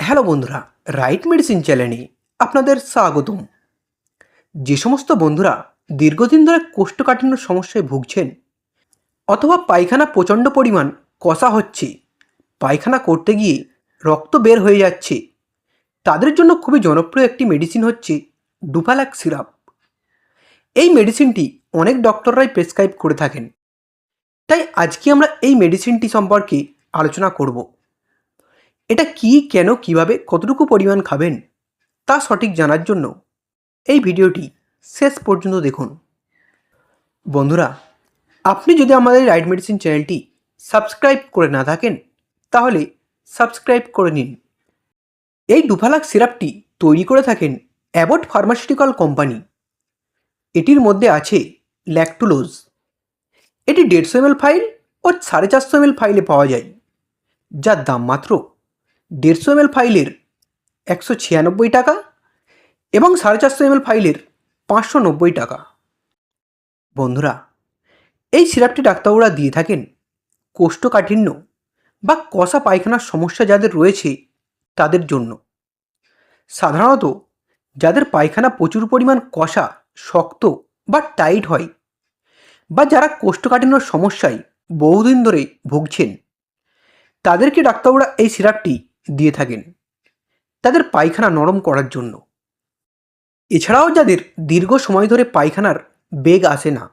Hello বন্ধুরা, right medicine চ্যানেলে আপনাদের স্বাগতম। যে সমস্ত বন্ধুরা দীর্ঘদিন ধরে কোষ্ঠকাঠিন্য সমস্যায় ভুগছেন অথবা পায়খানা প্রচণ্ড পরিমাণ কষা হচ্ছে, পায়খানা করতে গিয়ে রক্ত বের হয়ে যাচ্ছে, তাদের জন্য খুবই জনপ্রিয় একটি মেডিসিন হচ্ছে ডুফালাক সিরাপ। এই মেডিসিনটি অনেক ডক্টররাই প্রেসক্রাইব করে থাকেন, তাই আজকে আমরা এই মেডিসিনটি সম্পর্কে আলোচনা করব। এটা কি, কেন, কিভাবে, কতটুকু পরিমাণ খাবেন তা সঠিক জানার জন্য এই ভিডিওটি শেষ পর্যন্ত দেখুন। বন্ধুরা, আপনি যদি আমাদের রাইট মেডিসিন চ্যানেলটি সাবস্ক্রাইব করে না থাকেন তাহলে সাবস্ক্রাইব করে নিন। এই ডুফালাক সিরাপটি তৈরি করে থাকেন অ্যাবট ফার্মাসিউটিক্যাল কোম্পানি। এটির মধ্যে আছে ল্যাকটুলোজ। এটি 150 ml ফাইল ও 450 ml ফাইলে পাওয়া যায়, যার দাম মাত্র 150 ml ফাইলের 196 টাকা এবং 450 ml ফাইলের 590 টাকা। বন্ধুরা, এই সিরাপটি ডাক্তারবাবুরা দিয়ে থাকেন কোষ্ঠকাঠিন্য বা কষা পায়খানার সমস্যা যাদের রয়েছে তাদের জন্য। সাধারণত যাদের পায়খানা প্রচুর পরিমাণ কষা, শক্ত বা টাইট হয়, বা যারা কোষ্ঠকাঠিন্যর সমস্যায় বহুদিন ধরে ভুগছেন, তাদেরকে ডাক্তারবাবুরা এই সিরাপটি দিয়ে থাকেন তাদের পায়খানা নরম করার জন্য। এছাড়াও যাদের দীর্ঘ সময় ধরে পায়খানার বেগ আসে না,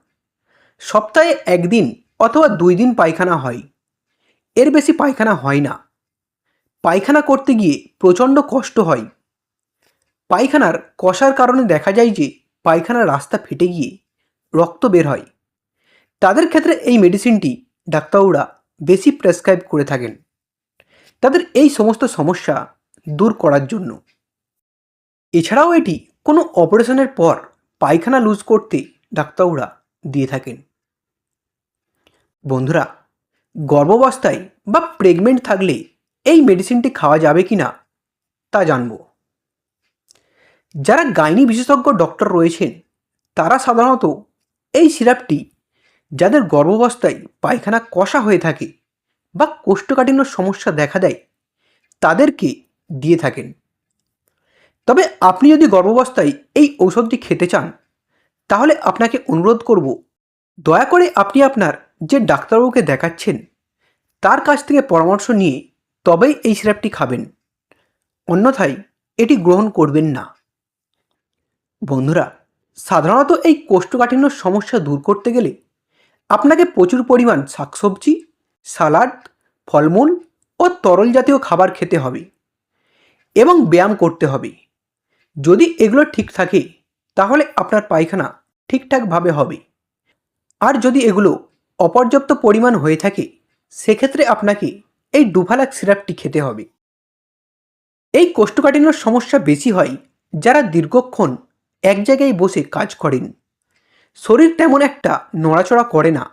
সপ্তাহে 1 দিন অথবা 2 দিন পায়খানা হয়, এর বেশি পায়খানা হয় না, পায়খানা করতে গিয়ে প্রচণ্ড কষ্ট হয়, পায়খানার কষার কারণে দেখা যায় যে পায়খানার রাস্তা ফেটে গিয়ে রক্ত বের হয়, তাদের ক্ষেত্রে এই মেডিসিনটি ডাক্তারবাবুরা বেশি প্রেসক্রাইব করে থাকেন তাদের এই সমস্ত সমস্যা দূর করার জন্য। এছাড়াও এটি কোনো অপারেশনের পর পায়খানা লুজ করতে ডাক্তারবাবুরা দিয়ে থাকেন। বন্ধুরা, গর্ভাবস্থায় বা প্রেগনেন্ট থাকলে এই মেডিসিনটি খাওয়া যাবে কি না তা জানব। যারা গাইনি বিশেষজ্ঞ ডক্টর রয়েছেন তারা সাধারণত এই সিরাপটি যাদের গর্ভাবস্থায় পায়খানা কষা হয়ে থাকে বা কোষ্ঠকাঠিন্য সমস্যা দেখা দেয় তাদেরকে দিয়ে থাকেন। তবে আপনি যদি গর্ভাবস্থায় এই ঔষধটি খেতে চান তাহলে আপনাকে অনুরোধ করব, দয়া করে আপনি আপনার যে ডাক্তারবাবুকে দেখাচ্ছেন তার কাছ থেকে পরামর্শ নিয়ে তবেই এই সিরাপটি খাবেন, অন্যথায় এটি গ্রহণ করবেন না। বন্ধুরা, সাধারণত এই কোষ্ঠকাঠিন্য সমস্যা দূর করতে গেলে আপনাকে প্রচুর পরিমাণ শাকসবজি, সালাড, ফলমূল ও তরল জাতীয় খাবার খেতে হবে এবং ব্যায়াম করতে হবে। যদি এগুলো ঠিক থাকে তাহলে আপনার পায়খানা ঠিকঠাকভাবে হবে, আর যদি এগুলো অপর্যাপ্ত পরিমাণ হয়ে থাকে সেক্ষেত্রে আপনাকে এই ডুফালাক সিরাপটি খেতে হবে। এই কোষ্ঠকাঠিন্যর সমস্যা বেশি হয় যারা দীর্ঘক্ষণ এক জায়গায় বসে কাজ করেন, শরীর তেমন একটা নড়াচড়া করে না,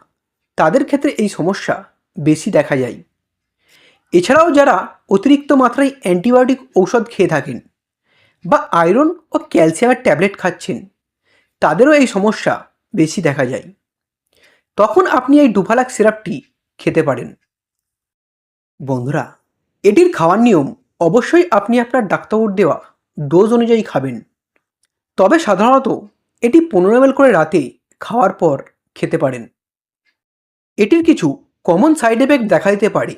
তাদের ক্ষেত্রে এই সমস্যা বেশি দেখা যায়। এছাড়াও যারা অতিরিক্ত মাত্রায় অ্যান্টিবায়োটিক ঔষধ খেয়ে থাকেন বা আয়রন ও ক্যালসিয়ামের ট্যাবলেট খাচ্ছেন, তাদেরও এই সমস্যা বেশি দেখা যায়। তখন আপনি এই ডুফালাক সিরাপটি খেতে পারেন। বন্ধুরা, এটির খাওয়ার নিয়ম অবশ্যই আপনি আপনার ডাক্তারবাবুর দেওয়া ডোজ অনুযায়ী খাবেন। তবে সাধারণত এটি 15 ml করে রাতে খাওয়ার পর খেতে পারেন। এটির কিছু কমন সাইড এফেক্ট দেখা দিতে পারে,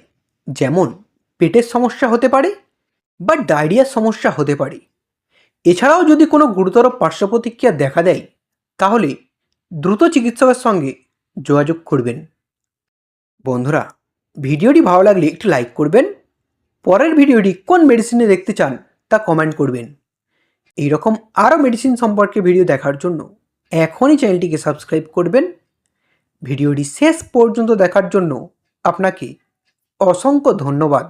যেমন পেটের সমস্যা হতে পারে বা ডায়রিয়ার সমস্যা হতে পারে। এছাড়াও যদি কোনো গুরুতর পার্শ্ব প্রতিক্রিয়া দেখা দেয় তাহলে দ্রুত চিকিৎসকের সঙ্গে যোগাযোগ করবেন। বন্ধুরা, ভিডিওটি ভালো লাগলে একটি লাইক করবেন। পরের ভিডিওটি কোন মেডিসিনে দেখতে চান তা কমেন্ট করবেন। এইরকম আরও মেডিসিন সম্পর্কে ভিডিও দেখার জন্য এখনই চ্যানেলটিকে সাবস্ক্রাইব করবেন। ভিডিওটি শেষ পর্যন্ত দেখার জন্য আপনাকে অসংখ্য ধন্যবাদ।